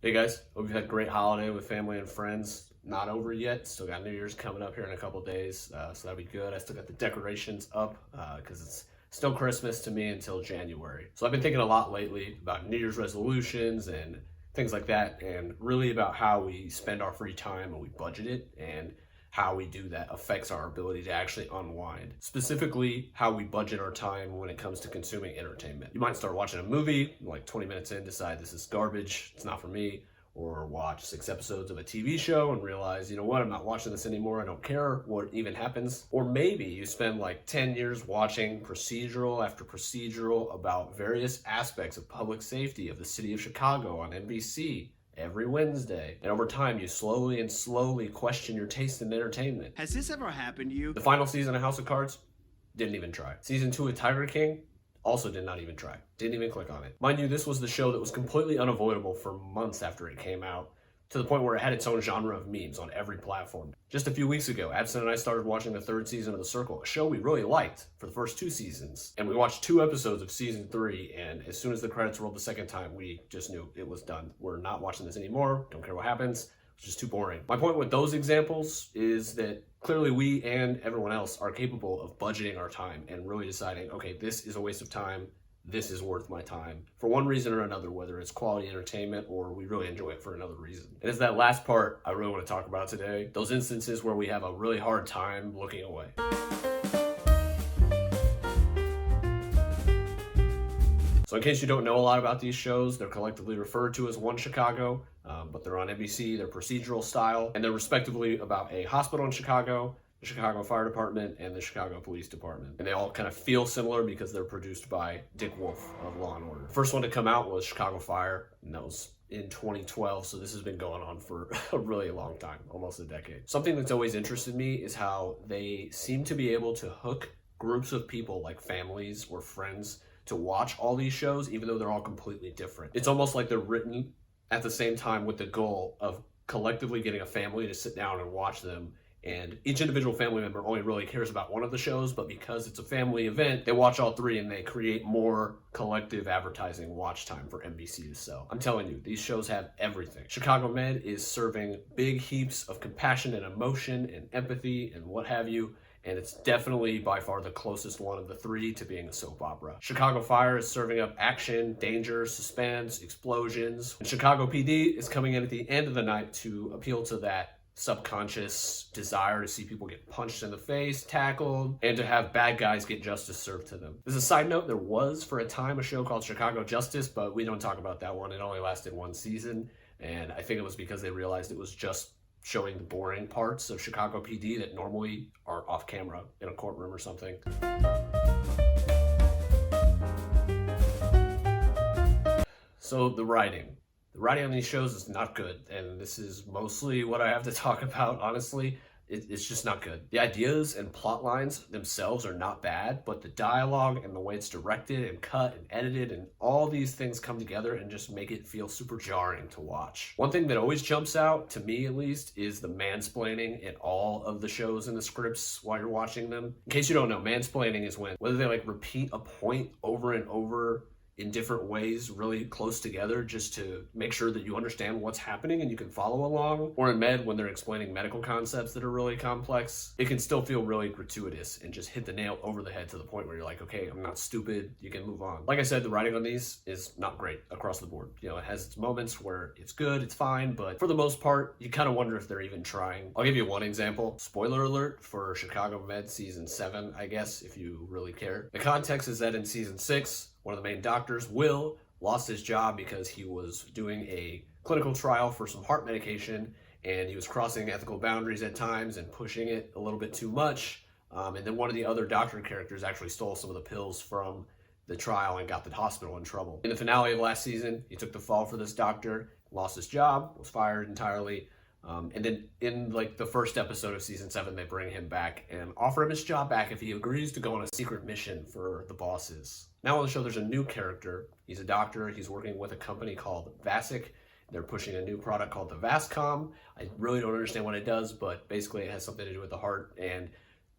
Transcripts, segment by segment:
Hey guys, hope you've had a great holiday with family and friends. Not over yet. Still got New Year's coming up here in a couple days, so that'll be good. I still got the decorations up because it's still Christmas to me until January. So I've been thinking a lot lately about New Year's resolutions and things like that, and really about how we spend our free time and we budget it, and how we do that affects our ability to actually unwind. Specifically, how we budget our time when it comes to consuming entertainment. You might start watching a movie, like 20 minutes in, decide this is garbage, it's not for me, or watch 6 episodes of a TV show and realize, you know what, I'm not watching this anymore, I don't care what even happens. Or maybe you spend like 10 years watching procedural after procedural about various aspects of public safety of the city of Chicago on NBC every Wednesday. And over time, you slowly question your taste in entertainment. Has this ever happened to you? The final season of House of Cards, didn't even try. Season 2 of Tiger King, also did not even try. Didn't even click on it. Mind you, this was the show that was completely unavoidable for months after it came out, to the point where it had its own genre of memes on every platform. Just a few weeks ago, Abson and I started watching the 3rd season of The Circle, a show we really liked for the first 2 seasons. And we watched 2 episodes of season 3, and as soon as the credits rolled the second time, we just knew it was done. We're not watching this anymore, don't care what happens, it's just too boring. My point with those examples is that clearly we and everyone else are capable of budgeting our time and really deciding, okay, this is a waste of time, this is worth my time for one reason or another, whether it's quality entertainment or we really enjoy it for another reason. And it's that last part I really want to talk about today, those instances where we have a really hard time looking away. So in case you don't know a lot about these shows, they're collectively referred to as One Chicago, but they're on NBC, they're procedural style, and they're respectively about a hospital in Chicago, the Chicago Fire Department, and the Chicago Police Department. And they all kind of feel similar because they're produced by Dick Wolf of Law & Order. First one to come out was Chicago Fire, and that was in 2012, so this has been going on for a really long time, almost a decade. Something that's always interested me is how they seem to be able to hook groups of people, like families or friends, to watch all these shows, even though they're all completely different. It's almost like they're written at the same time with the goal of collectively getting a family to sit down and watch them. And each individual family member only really cares about one of the shows, but because it's a family event, they watch all 3 and they create more collective advertising watch time for NBC to sell. I'm telling you, these shows have everything. Chicago Med is serving big heaps of compassion and emotion and empathy and what have you, and it's definitely by far the closest one of the 3 to being a soap opera. Chicago Fire is serving up action, danger, suspense, explosions, and Chicago PD is coming in at the end of the night to appeal to that subconscious desire to see people get punched in the face, tackled, and to have bad guys get justice served to them. As a side note, there was for a time a show called Chicago Justice, but we don't talk about that one. It only lasted 1 season, and I think it was because they realized it was just showing the boring parts of Chicago PD that normally are off camera in a courtroom or something. So the writing. The writing on these shows is not good, and this is mostly what I have to talk about, honestly. It's just not good. The ideas and plot lines themselves are not bad, but the dialogue and the way it's directed and cut and edited and all these things come together and just make it feel super jarring to watch. One thing that always jumps out, to me at least, is the mansplaining in all of the shows and the scripts while you're watching them. In case you don't know, mansplaining is when whether they like repeat a point over and over in different ways really close together just to make sure that you understand what's happening and you can follow along. Or in med, when they're explaining medical concepts that are really complex, it can still feel really gratuitous and just hit the nail over the head to the point where you're like, okay, I'm not stupid, you can move on. Like I said, the writing on these is not great across the board. You know, it has its moments where it's good, it's fine, but for the most part, you kind of wonder if they're even trying. I'll give you one example. Spoiler alert for Chicago Med season 7, I guess, if you really care. The context is that in season 6, one of the main doctors, Will, lost his job because he was doing a clinical trial for some heart medication, and he was crossing ethical boundaries at times and pushing it a little bit too much. And then one of the other doctor characters actually stole some of the pills from the trial and got the hospital in trouble. In the finale of last season, he took the fall for this doctor, lost his job, was fired entirely. And then in like the first episode of season 7, they bring him back and offer him his job back if he agrees to go on a secret mission for the bosses. Now on the show, there's a new character. He's a doctor. He's working with a company called Vasic. They're pushing a new product called the Vascom. I really don't understand what it does, but basically it has something to do with the heart. And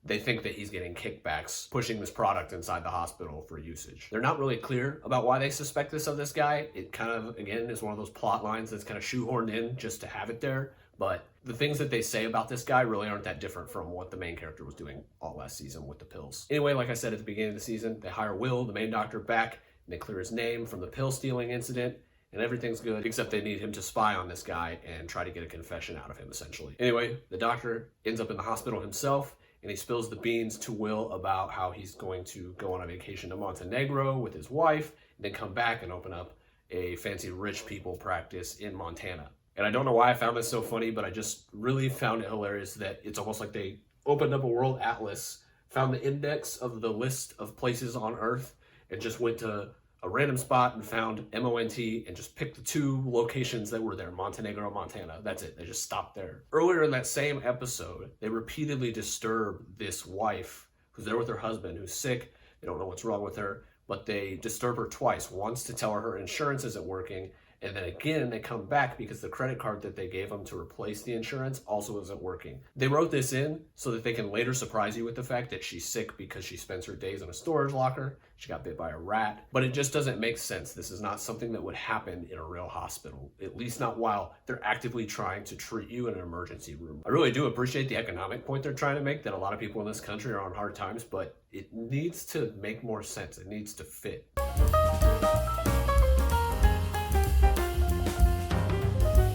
they think that he's getting kickbacks pushing this product inside the hospital for usage. They're not really clear about why they suspect this of this guy. It kind of, again, is one of those plot lines that's kind of shoehorned in just to have it there. But the things that they say about this guy really aren't that different from what the main character was doing all last season with the pills. Anyway, like I said at the beginning of the season, they hire Will, the main doctor, back, and they clear his name from the pill stealing incident, and everything's good, except they need him to spy on this guy and try to get a confession out of him, essentially. Anyway, the doctor ends up in the hospital himself, and he spills the beans to Will about how he's going to go on a vacation to Montenegro with his wife, and then come back and open up a fancy rich people practice in Montana. And I don't know why I found this so funny, but I just really found it hilarious that it's almost like they opened up a world atlas, found the index of the list of places on Earth, and just went to a random spot and found MONT and just picked the 2 locations that were there, Montenegro, Montana. That's it. They just stopped there. Earlier in that same episode, they repeatedly disturb this wife who's there with her husband who's sick. They don't know what's wrong with her, but they disturb her twice. Once to tell her insurance isn't working, and then again, they come back because the credit card that they gave them to replace the insurance also isn't working. They wrote this in so that they can later surprise you with the fact that she's sick because she spends her days in a storage locker. She got bit by a rat. But it just doesn't make sense. This is not something that would happen in a real hospital, at least not while they're actively trying to treat you in an emergency room. I really do appreciate the economic point they're trying to make, that a lot of people in this country are on hard times, but it needs to make more sense. It needs to fit.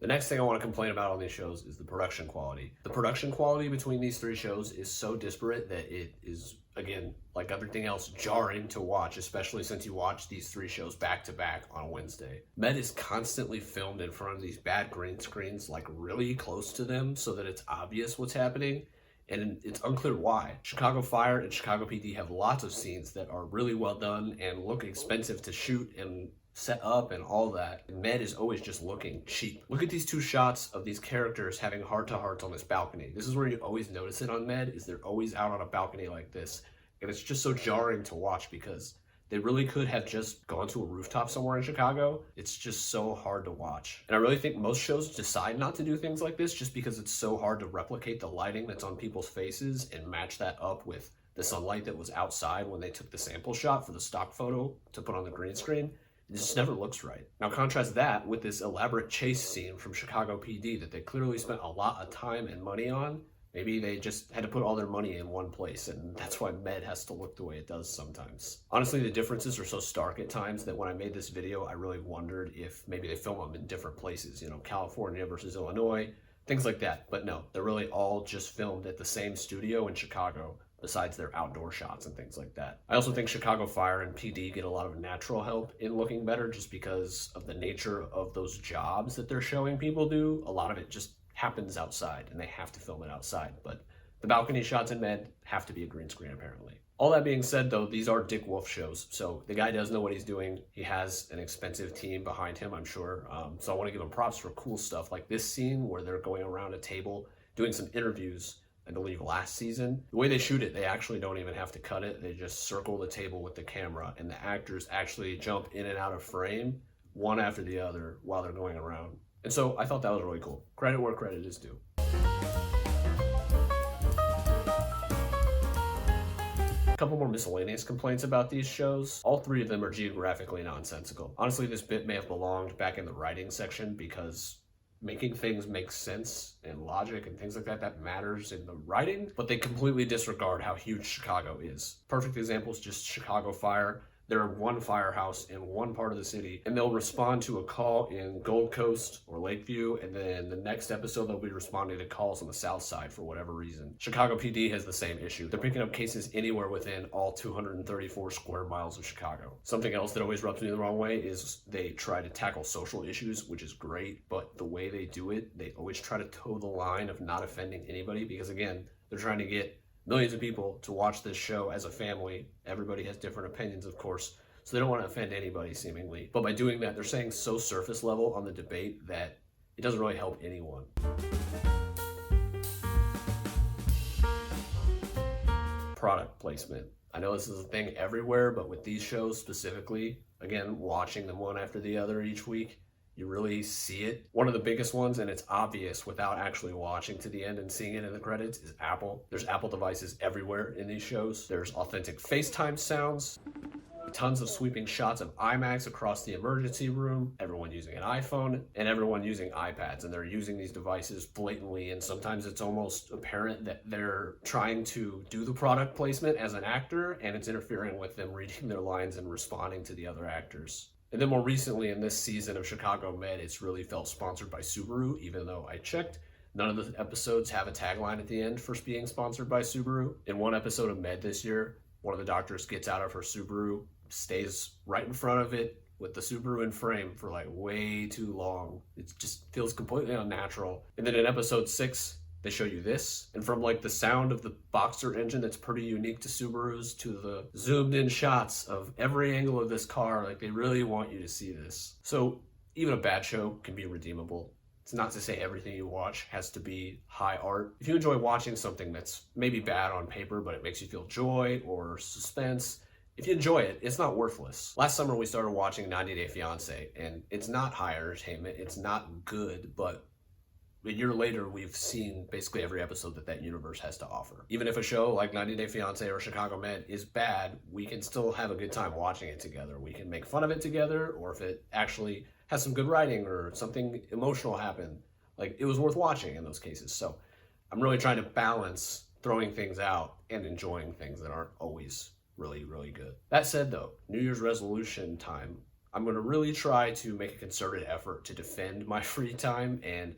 The next thing I want to complain about on these shows is the production quality. The production quality between these 3 shows is so disparate that it is, again, like everything else, jarring to watch, especially since you watch these 3 shows back to back on Wednesday. Med is constantly filmed in front of these bad green screens, like really close to them, so that it's obvious what's happening, and it's unclear why. Chicago Fire and Chicago PD have lots of scenes that are really well done and look expensive to shoot and set up and all that. Med is always just looking cheap. Look at these 2 shots of these characters having heart-to-hearts on this balcony. This is where you always notice it on Med, is they're always out on a balcony like this. And it's just so jarring to watch because they really could have just gone to a rooftop somewhere in Chicago. It's just so hard to watch. And I really think most shows decide not to do things like this just because it's so hard to replicate the lighting that's on people's faces and match that up with the sunlight that was outside when they took the sample shot for the stock photo to put on the green screen. It just never looks right. Now contrast that with this elaborate chase scene from Chicago PD that they clearly spent a lot of time and money on. Maybe they just had to put all their money in one place, and that's why Med has to look the way it does sometimes. Honestly, the differences are so stark at times that when I made this video, I really wondered if maybe they film them in different places, California versus Illinois, things like that. But no, they're really all just filmed at the same studio in Chicago, besides their outdoor shots and things like that. I also think Chicago Fire and PD get a lot of natural help in looking better just because of the nature of those jobs that they're showing people do. A lot of it just happens outside and they have to film it outside. But the balcony shots in Med have to be a green screen apparently. All that being said though, these are Dick Wolf shows. So the guy does know what he's doing. He has an expensive team behind him, I'm sure. So I want to give him props for cool stuff like this scene where they're going around a table doing some interviews. I believe last season. The way they shoot it, they actually don't even have to cut it. They just circle the table with the camera and the actors actually jump in and out of frame one after the other while they're going around. And so I thought that was really cool. Credit where credit is due. A couple more miscellaneous complaints about these shows. All 3 of them are geographically nonsensical. Honestly, this bit may have belonged back in the writing section because making things make sense and logic and things like that matters in the writing, but they completely disregard how huge Chicago is. Perfect example is just Chicago Fire. They're one firehouse in one part of the city, and they'll respond to a call in Gold Coast or Lakeview, and then the next episode they'll be responding to calls on the south side for whatever reason. Chicago PD has the same issue. They're picking up cases anywhere within all 234 square miles of Chicago. Something else that always rubs me the wrong way is they try to tackle social issues, which is great, but the way they do it, they always try to toe the line of not offending anybody because, again, they're trying to get millions of people to watch this show as a family. Everybody has different opinions, of course, so they don't want to offend anybody, seemingly. But by doing that, they're saying so surface level on the debate that it doesn't really help anyone. Product placement. I know this is a thing everywhere, but with these shows specifically, again, watching them one after the other each week, You really see it. One of the biggest ones, and it's obvious without actually watching to the end and seeing it in the credits, is Apple. There's Apple devices everywhere in these shows. There's authentic FaceTime sounds, tons of sweeping shots of IMAX across the emergency room, everyone using an iPhone, and everyone using iPads, and they're using these devices blatantly, and sometimes it's almost apparent that they're trying to do the product placement as an actor, and it's interfering with them reading their lines and responding to the other actors. And then more recently in this season of Chicago Med, it's really felt sponsored by Subaru, even though I checked. None of the episodes have a tagline at the end for being sponsored by Subaru. In one episode of Med this year, one of the doctors gets out of her Subaru, stays right in front of it with the Subaru in frame for like way too long. It just feels completely unnatural. And then in episode 6, they show you this. And from like the sound of the Boxer engine that's pretty unique to Subarus to the zoomed in shots of every angle of this car, like they really want you to see this. So even a bad show can be redeemable. It's not to say everything you watch has to be high art. If you enjoy watching something that's maybe bad on paper, but it makes you feel joy or suspense, if you enjoy it, it's not worthless. Last summer we started watching 90 Day Fiancé, and it's not high entertainment, it's not good, but a year later we've seen basically every episode that universe has to offer. Even if a show like 90 Day Fiancé or Chicago Med is bad, we can still have a good time watching it together. We can make fun of it together, or if it actually has some good writing or something emotional happen, like it was worth watching in those cases. So I'm really trying to balance throwing things out and enjoying things that aren't always really, really good. That said though, New Year's resolution time, I'm going to really try to make a concerted effort to defend my free time and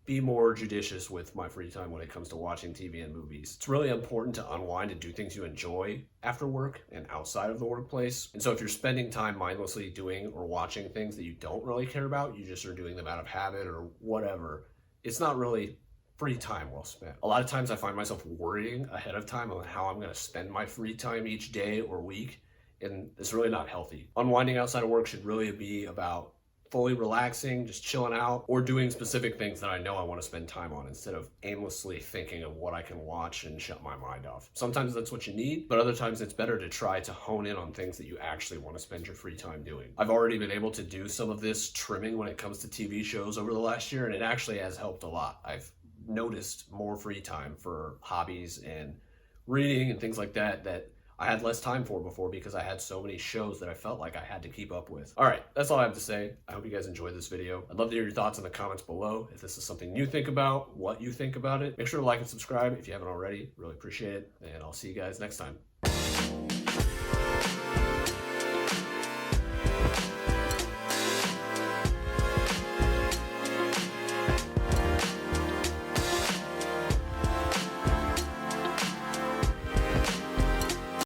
be more judicious with my free time when it comes to watching TV and movies. It's really important to unwind and do things you enjoy after work and outside of the workplace. And so if you're spending time mindlessly doing or watching things that you don't really care about, you just are doing them out of habit or whatever, it's not really free time well spent. A lot of times I find myself worrying ahead of time on how I'm going to spend my free time each day or week, and it's really not healthy. Unwinding outside of work should really be about fully relaxing, just chilling out, or doing specific things that I know I want to spend time on instead of aimlessly thinking of what I can watch and shut my mind off. Sometimes that's what you need, but other times it's better to try to hone in on things that you actually want to spend your free time doing. I've already been able to do some of this trimming when it comes to TV shows over the last year, and it actually has helped a lot. I've noticed more free time for hobbies and reading and things like that I had less time for before because I had so many shows that I felt like I had to keep up with. All right, that's all I have to say. I hope you guys enjoyed this video. I'd love to hear your thoughts in the comments below. If this is something you think about, what you think about it. Make sure to like and subscribe if you haven't already. Really appreciate it. And I'll see you guys next time.